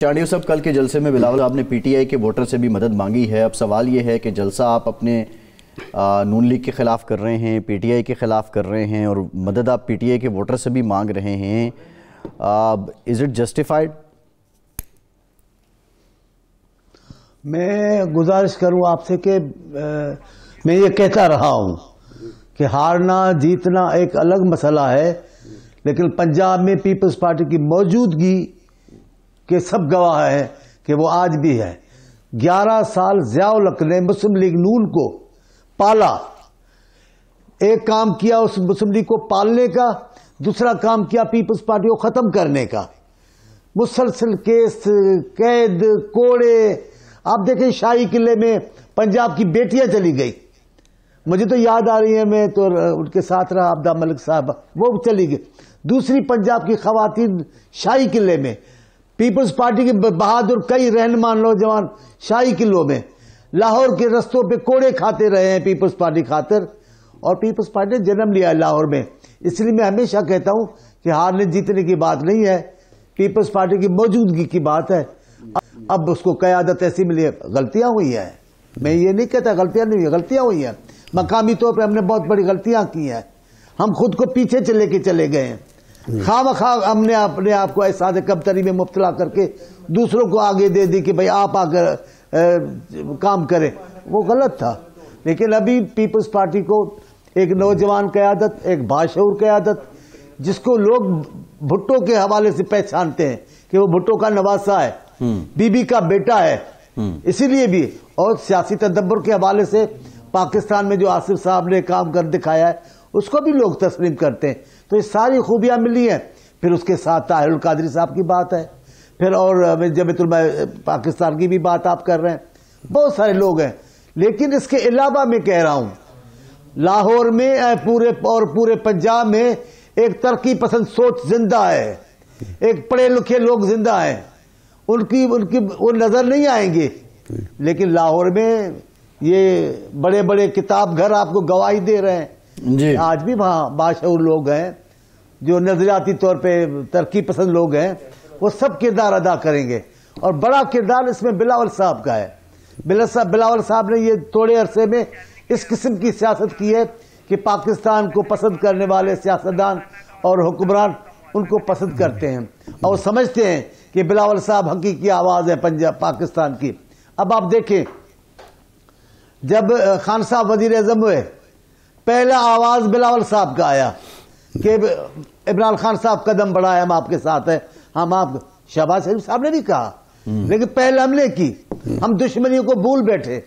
چانڈیو صاحب کل کے جلسے میں بلاول آپ نے پی ٹی آئی کے ووٹر سے بھی مدد مانگی ہے. اب سوال یہ ہے کہ جلسہ آپ اپنے نون لیگ کے خلاف کر رہے ہیں, پی ٹی آئی کے خلاف کر رہے ہیں, اور مدد آپ پی ٹی آئی کے ووٹر سے بھی مانگ رہے ہیں. Is it justified? میں گزارش کروں آپ سے کہ میں یہ کہتا رہا ہوں کہ ہارنا جیتنا ایک الگ مسئلہ ہے, لیکن پنجاب میں پیپلز پارٹی کی موجودگی کہ سب گواہ ہے کہ وہ آج بھی ہے. 11 سال ضیاء الحق نے مسلم لیگ نون کو پالا. ایک کام کیا اس مسلم لیگ کو پالنے کا, دوسرا کام کیا پیپلز پارٹی کو ختم کرنے کا. مسلسل کیس, قید, کوڑے. آپ دیکھیں شاہی قلعے میں پنجاب کی بیٹیاں چلی گئی, مجھے تو یاد آ رہی ہے, میں تو ان کے ساتھ رہا, عبدہ ملک صاحب, وہ چلی گئی. دوسری پنجاب کی خواتین شاہی قلعے میں, پیپلز پارٹی کے بہادر کئی رہنما نوجوان شاہی قلعوں میں لاہور کے رستوں پہ کوڑے کھاتے رہے ہیں پیپلز پارٹی خاطر. اور پیپلز پارٹی نے جنم لیا ہے لاہور میں. اس لیے میں ہمیشہ کہتا ہوں کہ ہارنے جیتنے کی بات نہیں ہے, پیپلز پارٹی کی موجودگی کی بات ہے. اب اس کو قیادت ایسی ملی ہے. غلطیاں ہوئی ہیں, میں یہ نہیں کہتا غلطیاں نہیں ہوئی, غلطیاں ہوئی ہیں. مقامی طور پہ ہم نے بہت بڑی غلطیاں کی ہیں. ہم خود کو پیچھے چلے گئے ہیں. خواہ ہم نے اپنے آپ کو احساس کمتری میں مبتلا کر کے دوسروں کو آگے دے دی کہ بھئی آپ آ کر کام کریں. وہ غلط تھا. لیکن ابھی پیپلز پارٹی کو ایک نوجوان قیادت, ایک باشعور قیادت, جس کو لوگ بھٹو کے حوالے سے پہچانتے ہیں کہ وہ بھٹو کا نواسا ہے, بی بی کا بیٹا ہے, اسی لیے بھی, اور سیاسی تدبر کے حوالے سے پاکستان میں جو آصف صاحب نے کام کر دکھایا ہے اس کو بھی لوگ تسلیم کرتے ہیں. تو یہ ساری خوبیاں ملی ہیں. پھر اس کے ساتھ طاہر القادری صاحب کی بات ہے, پھر اور جمعیت علماء پاکستان کی بھی بات آپ کر رہے ہیں, بہت سارے لوگ ہیں. لیکن اس کے علاوہ میں کہہ رہا ہوں لاہور میں پورے پنجاب میں ایک ترقی پسند سوچ زندہ ہے, ایک پڑھے لکھے لوگ زندہ ہیں. ان کی وہ نظر نہیں آئیں گے, لیکن لاہور میں یہ بڑے بڑے کتاب گھر آپ کو گواہی دے رہے ہیں. جی. آج بھی وہاں باشعور لوگ ہیں جو نظریاتی طور پہ ترقی پسند لوگ ہیں, وہ سب کردار ادا کریں گے. اور بڑا کردار اس میں بلاول صاحب کا ہے. بلاول صاحب نے یہ تھوڑے عرصے میں اس قسم کی سیاست کی ہے کہ پاکستان کو پسند کرنے والے سیاستدان اور حکمران ان کو پسند کرتے ہیں اور سمجھتے ہیں کہ بلاول صاحب حقیقی آواز ہے پنجاب پاکستان کی. اب آپ دیکھیں, جب خان صاحب وزیر اعظم ہوئے, پہلا آواز بلاول صاحب کا آیا کہ عمران خان صاحب قدم بڑھائے, ہم آپ کے ساتھ ہیں. ہم آپ, شہباز شریف صاحب نے بھی کہا, لیکن پہلے ہم نے کی. ہم دشمنیوں کو بھول بیٹھے.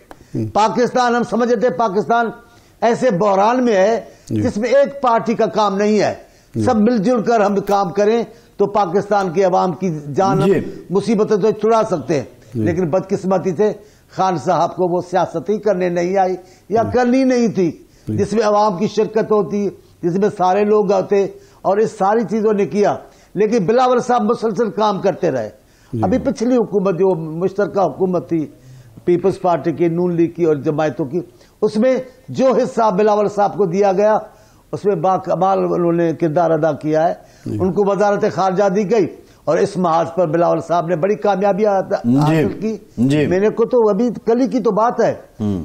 پاکستان, ہم سمجھتے تھے پاکستان ایسے بحران میں ہے جس میں ایک پارٹی کا کام نہیں ہے, سب مل جل کر ہم کام کریں تو پاکستان کے عوام کی جان مصیبتوں سے چھڑا سکتے ہیں. لیکن بدقسمتی سے خان صاحب کو وہ سیاست ہی کرنے نہیں آئی, یا کرنی نہیں تھی, جس میں عوام کی شرکت ہوتی, جس میں سارے لوگ آتے, اور اس ساری چیزوں نے کیا. لیکن بلاول صاحب مسلسل کام کرتے رہے. ابھی پچھلی حکومت جو مشترکہ حکومت تھی پیپلز پارٹی کی, نون لیگ کی اور جماعتوں کی, اس میں جو حصہ بلاول صاحب کو دیا گیا اس میں باکمال انہوں نے کردار ادا کیا ہے. ان کو وزارت خارجہ دی گئی, اور اس محاذ پر بلاول صاحب نے بڑی کامیابی حاصل کی. میرے کو تو ابھی کل ہی کی تو بات ہے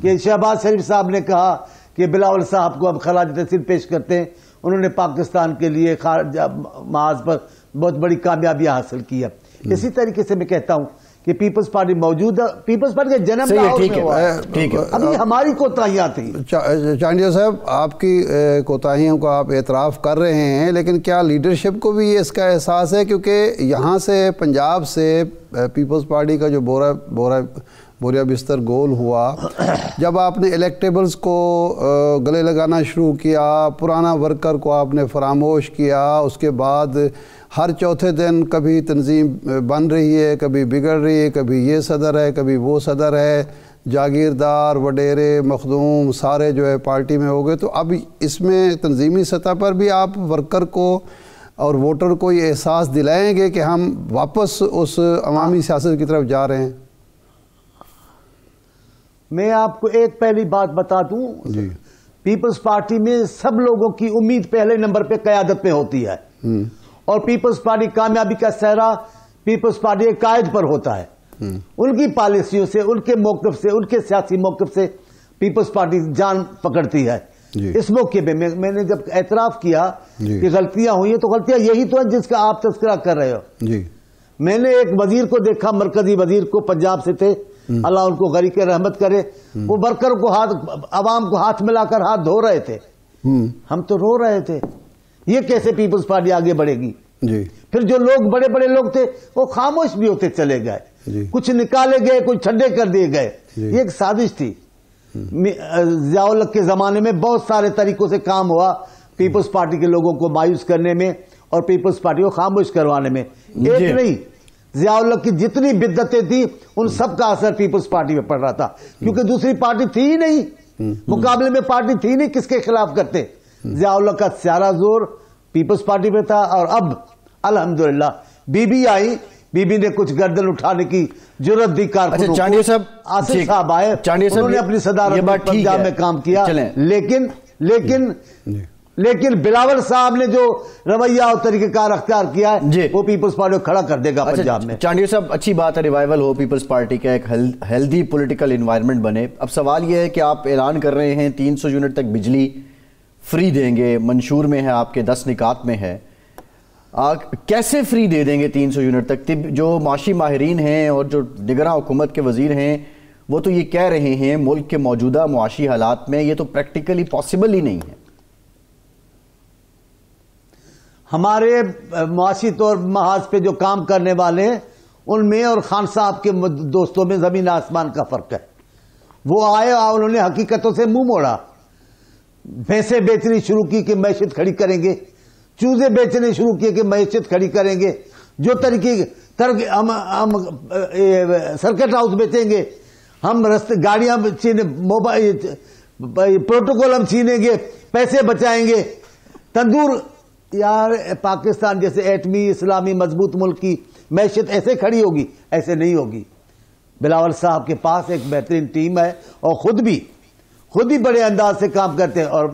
کہ شہباز شریف صاحب نے کہا کہ بلاول صاحب کو اب خراج تحسین پیش کرتے ہیں. انہوں نے پاکستان کے لیے محاذ پر بہت بڑی کامیابی حاصل کی ہے. اسی طریقے سے میں کہتا ہوں کہ پیپلز پارٹی موجود ہے. پیپلز پارٹی کا جنم لاہور میں ہوا ہے. ابھی ہماری کوتاہیاں تھیں. چانڈیو صاحب, آپ کی کوتاہیوں کو آپ اعتراف کر رہے ہیں, لیکن کیا لیڈرشپ کو بھی اس کا احساس ہے؟ کیونکہ یہاں سے پنجاب سے پیپلز پارٹی کا جو بوریا بستر گول ہوا, جب آپ نے الیکٹیبلز کو گلے لگانا شروع کیا, پرانا ورکر کو آپ نے فراموش کیا, اس کے بعد ہر چوتھے دن کبھی تنظیم بن رہی ہے, کبھی بگڑ رہی ہے, کبھی یہ صدر ہے, کبھی وہ صدر ہے, جاگیردار, وڈیرے, مخدوم سارے جو ہے پارٹی میں ہو گئے. تو اب اس میں تنظیمی سطح پر بھی آپ ورکر کو اور ووٹر کو یہ احساس دلائیں گے کہ ہم واپس اس عوامی سیاست کی طرف جا رہے ہیں؟ میں آپ کو ایک پہلی بات بتا دوں, پیپلز پارٹی میں سب لوگوں کی امید پہلے نمبر پہ قیادت پہ ہوتی ہے, اور پیپلز پارٹی کامیابی کا سہرا پیپلز پارٹی کے قائد پر ہوتا ہے. ان کی پالیسیوں سے، ان کے موقف سے، ان کے سیاسی موقف سے پیپلز پارٹی جان پکڑتی ہے. اس موقع پہ میں نے جب اعتراف کیا کہ غلطیاں ہوئی ہیں، تو غلطیاں یہی تو ہیں جس کا آپ تذکرہ کر رہے ہو. میں نے ایک وزیر کو دیکھا، مرکزی وزیر کو، پنجاب سے تھے، اللہ ان کو غریق رحمت کرے، وہ ورکر کو عوام کو ہاتھ ملا کر ہاتھ دھو رہے تھے. ہم تو رو رہے تھے، یہ کیسے پیپلز پارٹی آگے بڑھے گی. پھر جو لوگ بڑے بڑے لوگ تھے وہ خاموش بھی ہوتے چلے گئے، کچھ نکالے گئے، کچھ ٹھنڈے کر دیے گئے. یہ ایک سازش تھی. ضیاء الحق کے زمانے میں بہت سارے طریقوں سے کام ہوا پیپلز پارٹی کے لوگوں کو مایوس کرنے میں اور پیپلز پارٹی کو خاموش کروانے میں. ایک نہیں، ضیاء الحق کی جتنی بدعتیں تھیں ان سب کا اثر پیپلز پارٹی میں پڑ رہا تھا، کیونکہ دوسری پارٹی تھی ہی نہیں، مقابلے میں پارٹی تھی نہیں، کس کے خلاف کرتے. ضیاء الحق کا سارا زور پیپلز پارٹی پہ تھا. اور اب الحمدللہ بی بی آئی، بی بی نے کچھ گردن اٹھانے کی جرت دی کارکنوں کو. چانڈیہ صاحب، آصف صاحب آئے، انہوں نے اپنی صدارت میں پنجاب میں کام کیا. لیکن بلاول صاحب نے جو رویہ اور طریقہ کار اختیار کیا ہے وہ پیپلز پارٹی کو کھڑا کر دے گا پنجاب میں. چانڈیہ صاحب، اچھی بات ہے، ریوائیول ہو پیپلز پارٹی کا، ایک ہیلدی پولیٹیکل انوائرمنٹ بنے. اب سوال یہ ہے کہ آپ اعلان کر رہے ہیں 300 یونٹ تک بجلی فری دیں گے، منشور میں ہے، آپ کے 10 نکات میں ہے. کیسے فری دے دیں گے 300 یونٹ تک؟ جو معاشی ماہرین ہیں اور جو نگراں حکومت کے وزیر ہیں وہ تو یہ کہہ رہے ہیں ملک کے موجودہ معاشی حالات میں یہ تو پریکٹیکلی پاسبل ہی نہیں ہے. ہمارے معاشی طور محاذ پہ جو کام کرنے والے ہیں ان میں اور خان صاحب کے دوستوں میں زمین آسمان کا فرق ہے. وہ آئے اور انہوں نے حقیقتوں سے منہ موڑا. بھینسیں بیچنی شروع کی کہ معیشت کھڑی کریں گے، چوزے بیچنے شروع کیے کہ معیشت کھڑی کریں گے، جو طریقے ہم سرکٹ ہاؤس بیچیں گے، ہم گاڑیاں موبائل پروٹوکول ہم چھینیں گے، پیسے بچائیں گے. تندور، یار پاکستان جیسے ایٹمی اسلامی مضبوط ملک کی معیشت ایسے کھڑی ہوگی؟ ایسے نہیں ہوگی. بلاول صاحب کے پاس ایک بہترین ٹیم ہے اور خود بھی بڑے انداز سے کام کرتے ہیں. اور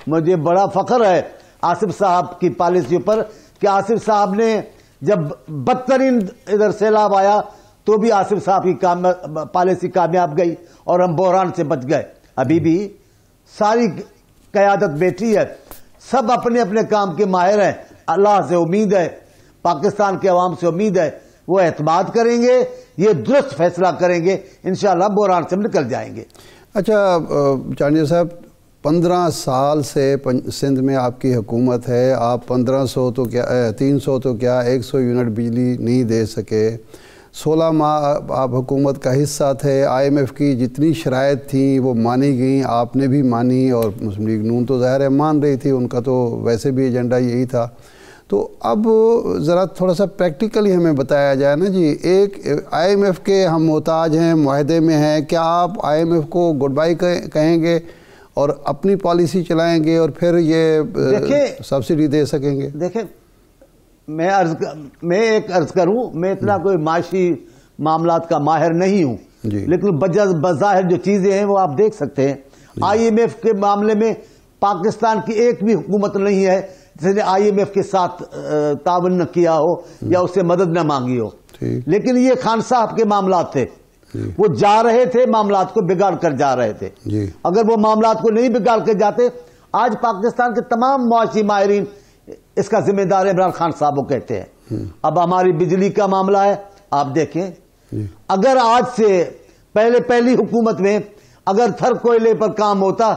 مجھے بڑا فخر ہے آصف صاحب کی پالیسیوں پر کہ آصف صاحب نے جب بدترین ادھر سیلاب آیا تو بھی آصف صاحب کی پالیسی کامیاب گئی اور ہم بحران سے بچ گئے. ابھی بھی ساری قیادت بیٹھی ہے، سب اپنے اپنے کام کے ماہر ہیں. اللہ سے امید ہے، پاکستان کے عوام سے امید ہے، وہ اعتماد کریں گے، یہ درست فیصلہ کریں گے، انشاءاللہ بحران سے نکل جائیں گے. اچھا چانڈیہ صاحب، 15 سال سے سندھ میں آپ کی حکومت ہے، آپ 1500 تو کیا 300 تو کیا 100 یونٹ بجلی نہیں دے سکے. 16 ماہ آپ حکومت کا حصہ تھے. IMF کی جتنی شرائط تھیں وہ مانی گئیں، آپ نے بھی مانی، اور مسلم لیگ نون تو ظاہر ہے مان رہی تھی، ان کا تو ویسے بھی ایجنڈا یہی تھا. تو اب ذرا تھوڑا سا پریکٹیکلی ہمیں بتایا جائے نا جی. ایک IMF کے ہم محتاج ہیں، معاہدے میں ہیں، کیا آپ IMF کو گڈ بائی کہیں گے اور اپنی پالیسی چلائیں گے اور پھر یہ سبسڈی دے سکیں گے؟ دیکھیں، میں ایک عرض کروں، میں اتنا کوئی معاشی معاملات کا ماہر نہیں ہوں، لیکن بظاہر جو چیزیں ہیں وہ آپ دیکھ سکتے ہیں. IMF کے معاملے میں پاکستان کی ایک بھی حکومت نہیں ہے جس نے IMF کے ساتھ تعاون نہ کیا ہو یا اس سے مدد نہ مانگی ہو. لیکن یہ خان صاحب کے معاملات تھے، وہ جا رہے تھے معاملات کو بگاڑ کر جا رہے تھے. اگر وہ معاملات کو نہیں بگاڑ کے جاتے، آج پاکستان کے تمام معاشی ماہرین اس کا ذمہ دار عمران خان صاحب کو کہتے ہیں. اب ہماری بجلی کا معاملہ ہے، آپ دیکھیں، اگر آج سے پہلی حکومت میں اگر تھر کوئلے پر کام ہوتا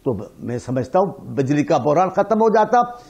تو میں سمجھتا ہوں بجلی کا بحران ختم ہو جاتا.